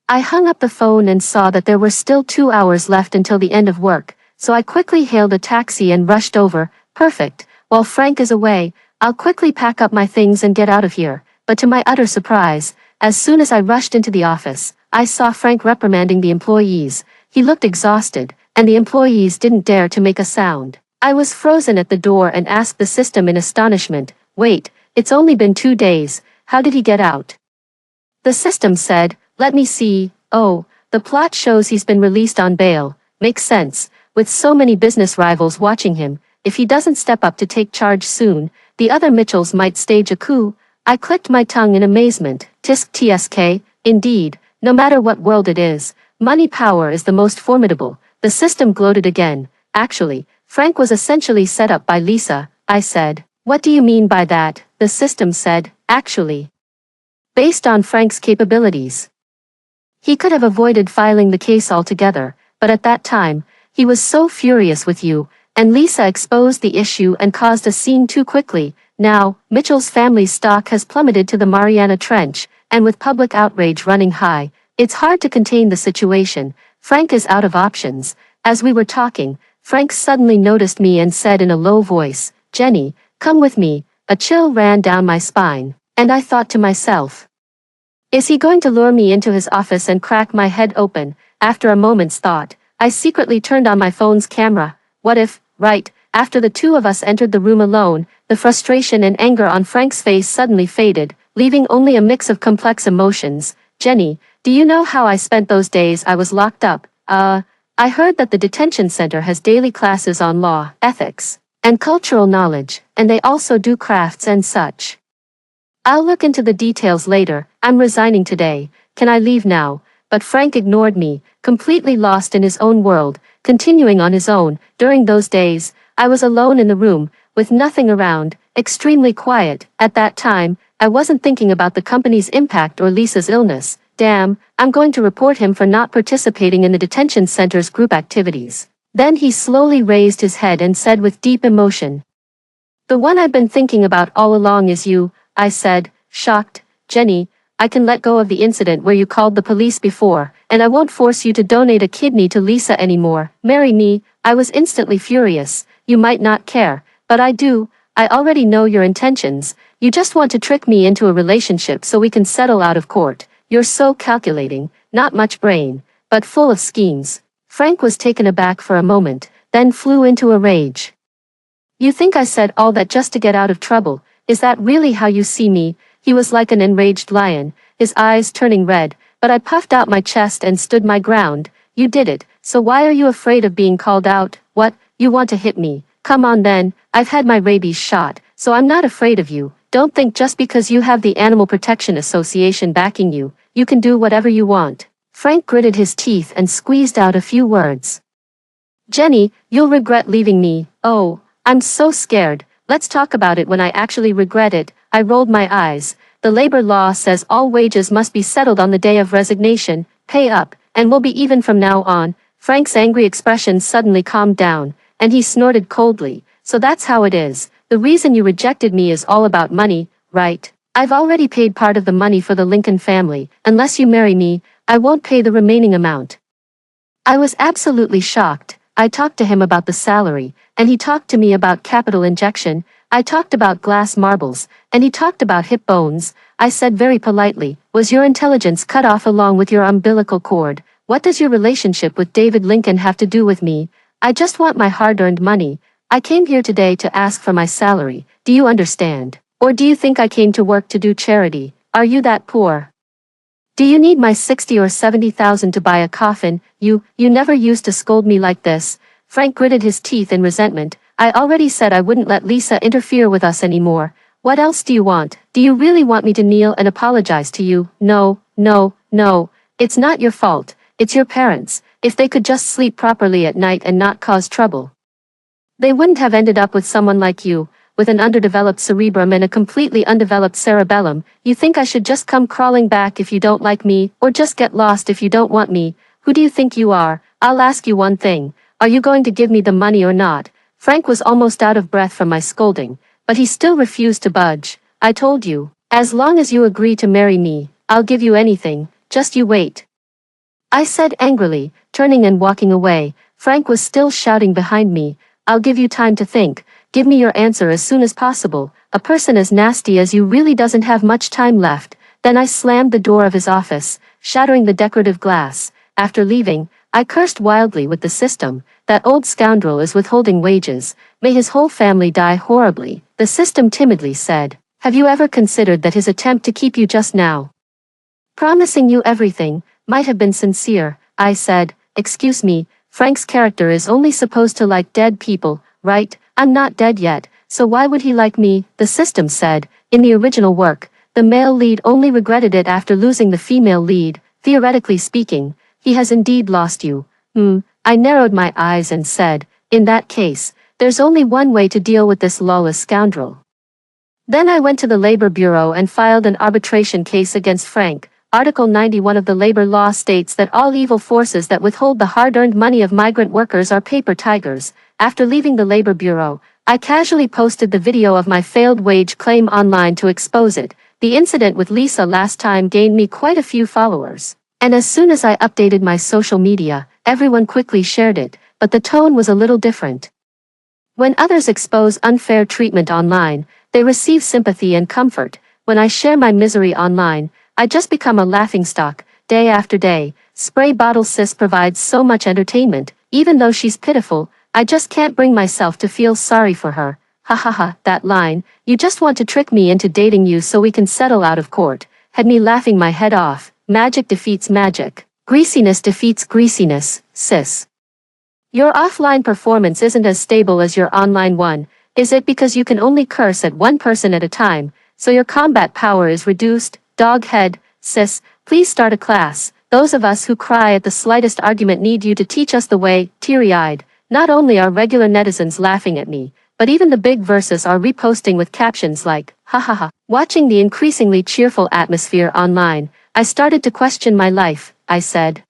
I hung up the phone and saw that there were still 2 hours left until the end of work, so I quickly hailed a taxi and rushed over. Perfect. While Frank is away, I'll quickly pack up my things and get out of here. But to my utter surprise, as soon as I rushed into the office, I saw Frank reprimanding the employees. He looked exhausted, and the employees didn't dare to make a sound. I was frozen at the door and asked the system in astonishment, "Wait, it's only been 2 days, how did he get out?" The system said, "Let me see. Oh, the plot shows he's been released on bail. Makes sense. With so many business rivals watching him, if he doesn't step up to take charge soon, the other Mitchells might stage a coup." I clicked my tongue in amazement. TSK, indeed, no matter what world it is, money power is the most formidable. The system gloated again. Actually, Frank was essentially set up by Lisa, I said. What do you mean by that? The system said, actually. Based on Frank's capabilities. He could have avoided filing the case altogether, but at that time, he was so furious with you, and Lisa exposed the issue and caused a scene too quickly. Now, Mitchell's family's stock has plummeted to the Mariana Trench, and with public outrage running high, it's hard to contain the situation. Frank is out of options. As we were talking, Frank suddenly noticed me and said in a low voice, "Jenny, come with me." A chill ran down my spine, and I thought to myself, is he going to lure me into his office and crack my head open? After a moment's thought, I secretly turned on my phone's camera. What if, right, after the two of us entered the room alone, the frustration and anger on Frank's face suddenly faded, leaving only a mix of complex emotions. "Jenny, do you know how I spent those days I was locked up? I heard that the detention center has daily classes on law, ethics, and cultural knowledge, and they also do crafts and such. I'll look into the details later. I'm resigning today. Can I leave now?" But Frank ignored me, completely lost in his own world, continuing on his own. During those days, I was alone in the room, with nothing around, extremely quiet. At that time, I wasn't thinking about the company's impact or Lisa's illness. Damn, I'm going to report him for not participating in the detention center's group activities. Then he slowly raised his head and said with deep emotion, "The one I've been thinking about all along is you," I said, shocked. "Jenny, I can let go of the incident where you called the police before, and I won't force you to donate a kidney to Lisa anymore. Marry me." I was instantly furious. "You might not care, but I do. I already know your intentions. You just want to trick me into a relationship so we can settle out of court. You're so calculating, not much brain, but full of schemes." Frank was taken aback for a moment, then flew into a rage. "You think I said all that just to get out of trouble? Is that really how you see me?" He was like an enraged lion, his eyes turning red, but I puffed out my chest and stood my ground. "You did it, so why are you afraid of being called out? What, you want to hit me? Come on then, I've had my rabies shot, so I'm not afraid of you. Don't think just because you have the Animal Protection Association backing you, you can do whatever you want." Frank gritted his teeth and squeezed out a few words. "Jenny, you'll regret leaving me." "Oh, I'm so scared. Let's talk about it when I actually regret it." I rolled my eyes. "The labor law says all wages must be settled on the day of resignation. Pay up, and we'll be even from now on." Frank's angry expression suddenly calmed down, and he snorted coldly. "So that's how it is. The reason you rejected me is all about money, right? I've already paid part of the money for the Lincoln family. Unless you marry me, I won't pay the remaining amount." I was absolutely shocked. I talked to him about the salary, and he talked to me about capital injection. I talked about glass marbles, and he talked about hip bones. I said very politely, "Was your intelligence cut off along with your umbilical cord? What does your relationship with David Lincoln have to do with me? I just want my hard-earned money. I came here today to ask for my salary. Do you understand? Or do you think I came to work to do charity? Are you that poor? Do you need my 60 or 70,000 to buy a coffin? You never used to scold me like this." Frank gritted his teeth in resentment. "I already said I wouldn't let Lisa interfere with us anymore. What else do you want? Do you really want me to kneel and apologize to you?" "No, no, no. It's not your fault. It's your parents. If they could just sleep properly at night and not cause trouble, they wouldn't have ended up with someone like you, with an underdeveloped cerebrum and a completely undeveloped cerebellum. You think I should just come crawling back if you don't like me, or just get lost if you don't want me? Who do you think you are? I'll ask you one thing. Are you going to give me the money or not?" Frank was almost out of breath from my scolding, but he still refused to budge. "I told you, as long as you agree to marry me, I'll give you anything. Just you wait," I said angrily, turning and walking away. Frank was still shouting behind me, "I'll give you time to think. Give me your answer as soon as possible. A person as nasty as you really doesn't have much time left." Then I slammed the door of his office, shattering the decorative glass. After leaving, I cursed wildly with the system. That old scoundrel is withholding wages. May his whole family die horribly. The system timidly said, "Have you ever considered that his attempt to keep you just now, promising you everything, might have been sincere?" I said, "Excuse me, Frank's character is only supposed to like dead people, right? I'm not dead yet, so why would he like me?" The system said, "In the original work, the male lead only regretted it after losing the female lead. Theoretically speaking, he has indeed lost you." I narrowed my eyes and said, In that case, there's only one way to deal with this lawless scoundrel. Then I went to the Labor Bureau and filed an arbitration case against Frank. Article 91 of the labor law states that all evil forces that withhold the hard-earned money of migrant workers are paper tigers. After leaving the Labor Bureau, I casually posted the video of my failed wage claim online to expose it. The incident with Lisa last time gained me quite a few followers. And as soon as I updated my social media, everyone quickly shared it, but the tone was a little different. When others expose unfair treatment online, they receive sympathy and comfort. When I share my misery online, I just become a laughingstock. Day after day, Spray Bottle Sis provides so much entertainment. Even though she's pitiful, I just can't bring myself to feel sorry for her. Ha ha ha, that line, "You just want to trick me into dating you so we can settle out of court," had me laughing my head off. Magic defeats magic. Greasiness defeats greasiness, sis. Your offline performance isn't as stable as your online one, is it? Because you can only curse at one person at a time, so your combat power is reduced. Doghead, sis, please start a class. Those of us who cry at the slightest argument need you to teach us the way. Teary-eyed. Not only are regular netizens laughing at me, but even the big verses are reposting with captions like, "Ha ha ha." Watching the increasingly cheerful atmosphere online, I started to question my life. I said,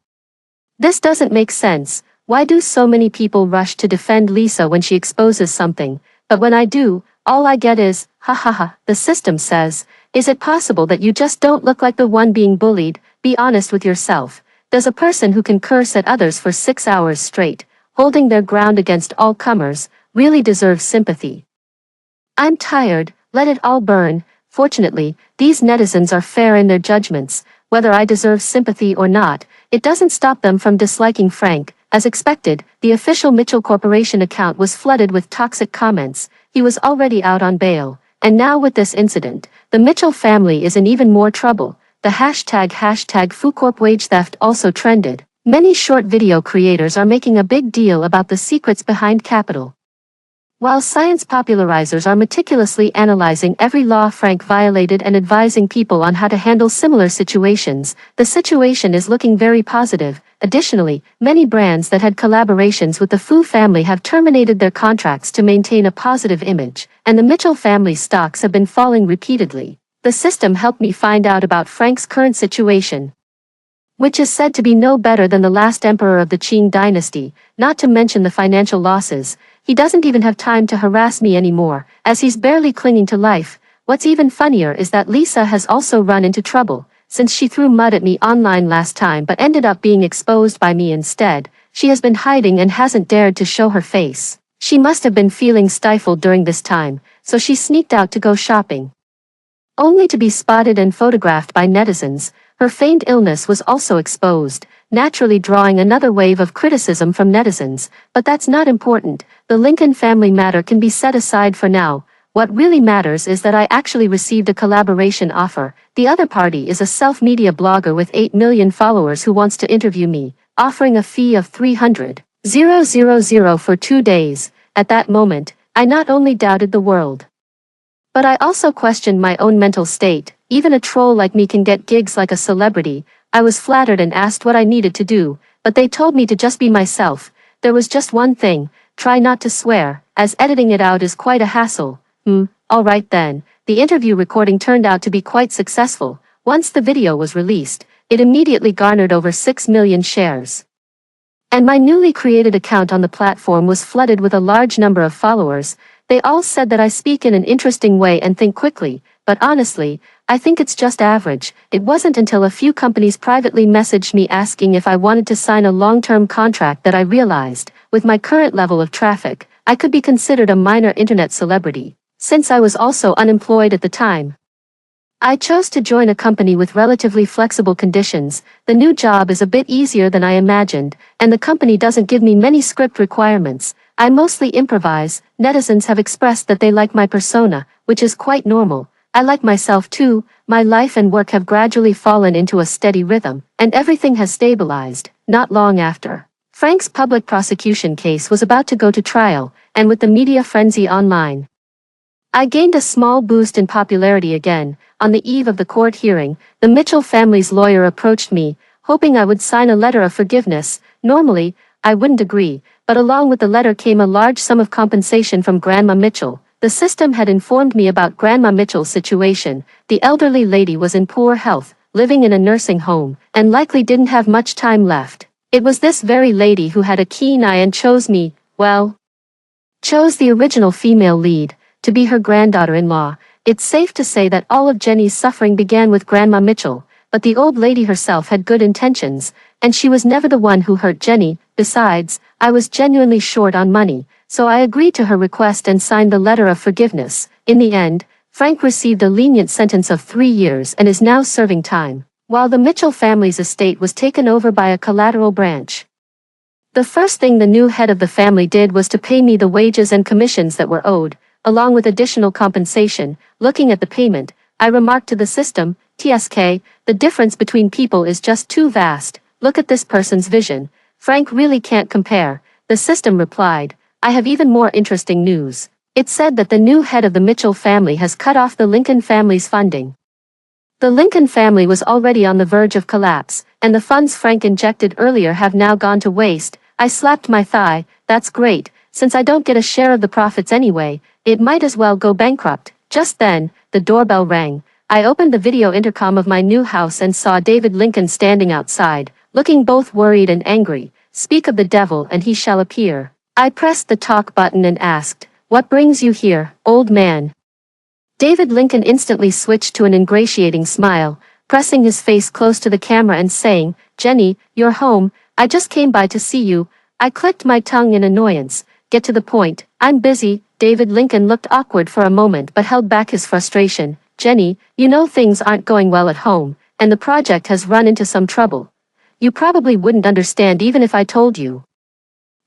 "This doesn't make sense. Why do so many people rush to defend Lisa when she exposes something? But when I do, all I get is, ha ha ha." The system says, "Is it possible that you just don't look like the one being bullied? Be honest with yourself." Does a person who can curse at others for 6 hours straight, holding their ground against all comers, really deserve sympathy? I'm tired, let it all burn. Fortunately, these netizens are fair in their judgments. Whether I deserve sympathy or not, it doesn't stop them from disliking Frank. As expected, the official Mitchell Corporation account was flooded with toxic comments. He was already out on bail, and now with this incident, the Mitchell family is in even more trouble. The hashtag FuCorp wage theft also trended. Many short video creators are making a big deal about the secrets behind capital. While science popularizers are meticulously analyzing every law Frank violated and advising people on how to handle similar situations, the situation is looking very positive. Additionally, many brands that had collaborations with the Fu family have terminated their contracts to maintain a positive image, and the Mitchell family stocks have been falling repeatedly. The system helped me find out about Frank's current situation, which is said to be no better than the last emperor of the Qing dynasty, not to mention the financial losses. He doesn't even have time to harass me anymore, as he's barely clinging to life. What's even funnier is that Lisa has also run into trouble, since she threw mud at me online last time but ended up being exposed by me instead. She has been hiding and hasn't dared to show her face. She must have been feeling stifled during this time, so she sneaked out to go shopping, only to be spotted and photographed by netizens. Her feigned illness was also exposed, naturally drawing another wave of criticism from netizens, but that's not important. The Lincoln family matter can be set aside for now. What really matters is that I actually received a collaboration offer. The other party is a self-media blogger with 8 million followers who wants to interview me, offering a fee of $300,000 for 2 days. At that moment, I not only doubted the world, but I also questioned my own mental state. Even a troll like me can get gigs like a celebrity. I was flattered and asked what I needed to do, but they told me to just be myself. There was just one thing: try not to swear, as editing it out is quite a hassle. Alright then. The interview recording turned out to be quite successful. Once the video was released, it immediately garnered over 6 million shares. And my newly created account on the platform was flooded with a large number of followers. They all said that I speak in an interesting way and think quickly, but honestly, I think it's just average. It wasn't until a few companies privately messaged me asking if I wanted to sign a long-term contract that I realized, with my current level of traffic, I could be considered a minor internet celebrity. Since I was also unemployed at the time, I chose to join a company with relatively flexible conditions. The new job is a bit easier than I imagined, and the company doesn't give me many script requirements. I mostly improvise. Netizens have expressed that they like my persona, which is quite normal. I like myself too. My life and work have gradually fallen into a steady rhythm, and everything has stabilized. Not long after, Frank's public prosecution case was about to go to trial, and with the media frenzy online, I gained a small boost in popularity again. On the eve of the court hearing, the Mitchell family's lawyer approached me, hoping I would sign a letter of forgiveness. Normally, I wouldn't agree, but along with the letter came a large sum of compensation from Grandma Mitchell. The system had informed me about Grandma Mitchell's situation. The elderly lady was in poor health, living in a nursing home, and likely didn't have much time left. It was this very lady who had a keen eye and chose me, well, chose the original female lead, to be her granddaughter-in-law. It's safe to say that all of Jenny's suffering began with Grandma Mitchell, but the old lady herself had good intentions, and she was never the one who hurt Jenny. Besides, I was genuinely short on money, so I agreed to her request and signed the letter of forgiveness. In the end, Frank received a lenient sentence of 3 years and is now serving time, while the Mitchell family's estate was taken over by a collateral branch. The first thing the new head of the family did was to pay me the wages and commissions that were owed, along with additional compensation. Looking at the payment, I remarked to the system, TSK, the difference between people is just too vast. Look at this person's vision. Frank really can't compare. The system replied, I have even more interesting news. It said that the new head of the Mitchell family has cut off the Lincoln family's funding. The Lincoln family was already on the verge of collapse, and the funds Frank injected earlier have now gone to waste. I slapped my thigh. That's great. Since I don't get a share of the profits anyway, it might as well go bankrupt. Just then, the doorbell rang. I opened the video intercom of my new house and saw David Lincoln standing outside, looking both worried and angry. Speak of the devil and he shall appear. I pressed the talk button and asked, What brings you here, old man? David Lincoln instantly switched to an ingratiating smile, pressing his face close to the camera and saying, Jenny, you're home. I just came by to see you. I clicked my tongue in annoyance. Get to the point. I'm busy. David Lincoln looked awkward for a moment but held back his frustration. Jenny, you know things aren't going well at home, and the project has run into some trouble. You probably wouldn't understand even if I told you.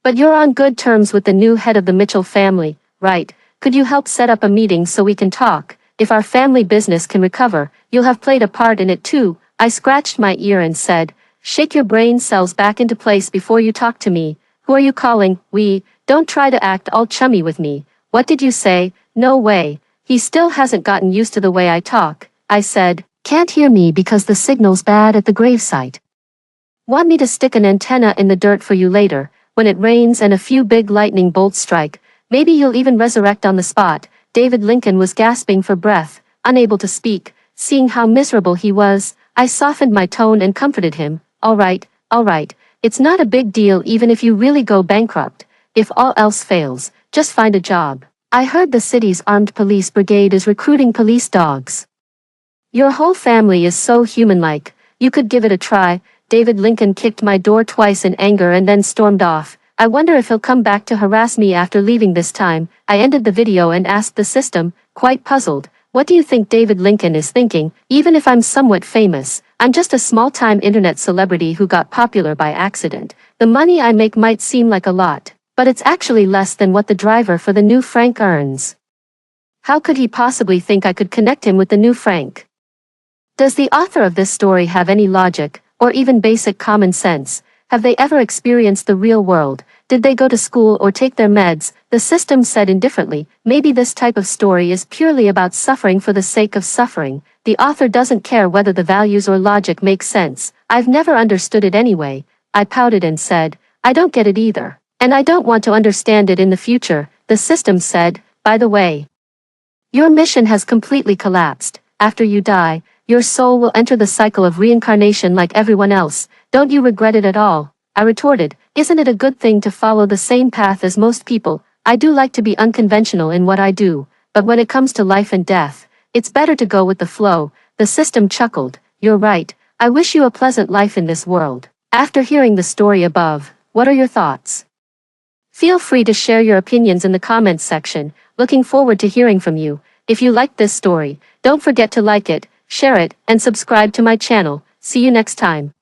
But you're on good terms with the new head of the Mitchell family, right? Could you help set up a meeting so we can talk? If our family business can recover, you'll have played a part in it too. I scratched my ear and said, Shake your brain cells back into place before you talk to me. Who are you calling? We. Don't try to act all chummy with me. What did you say? No way. He still hasn't gotten used to the way I talk. I said, Can't hear me because the signal's bad at the gravesite. Want me to stick an antenna in the dirt for you later, when it rains and a few big lightning bolts strike? Maybe you'll even resurrect on the spot. David Lincoln was gasping for breath, unable to speak. Seeing how miserable he was, I softened my tone and comforted him. All right. It's not a big deal even if you really go bankrupt. If all else fails, just find a job. I heard the city's armed police brigade is recruiting police dogs. Your whole family is so human-like. You could give it a try. David Lincoln kicked my door twice in anger and then stormed off. I wonder if he'll come back to harass me after leaving this time. I ended the video and asked the system, quite puzzled, what do you think David Lincoln is thinking? Even if I'm somewhat famous, I'm just a small-time internet celebrity who got popular by accident. The money I make might seem like a lot, but it's actually less than what the driver for the new Frank earns. How could he possibly think I could connect him with the new Frank? Does the author of this story have any logic, or even basic common sense? Have they ever experienced the real world? Did they go to school or take their meds? The system said indifferently, maybe this type of story is purely about suffering for the sake of suffering. The author doesn't care whether the values or logic make sense. I've never understood it anyway. I pouted and said, I don't get it either. And I don't want to understand it in the future. The system said, by the way, your mission has completely collapsed. After you die, your soul will enter the cycle of reincarnation like everyone else. Don't you regret it at all? I retorted, isn't it a good thing to follow the same path as most people? I do like to be unconventional in what I do, but when it comes to life and death, it's better to go with the flow. The system chuckled, you're right. I wish you a pleasant life in this world. After hearing the story above, what are your thoughts? Feel free to share your opinions in the comments section. Looking forward to hearing from you. If you liked this story, don't forget to like it, share it, and subscribe to my channel. See you next time.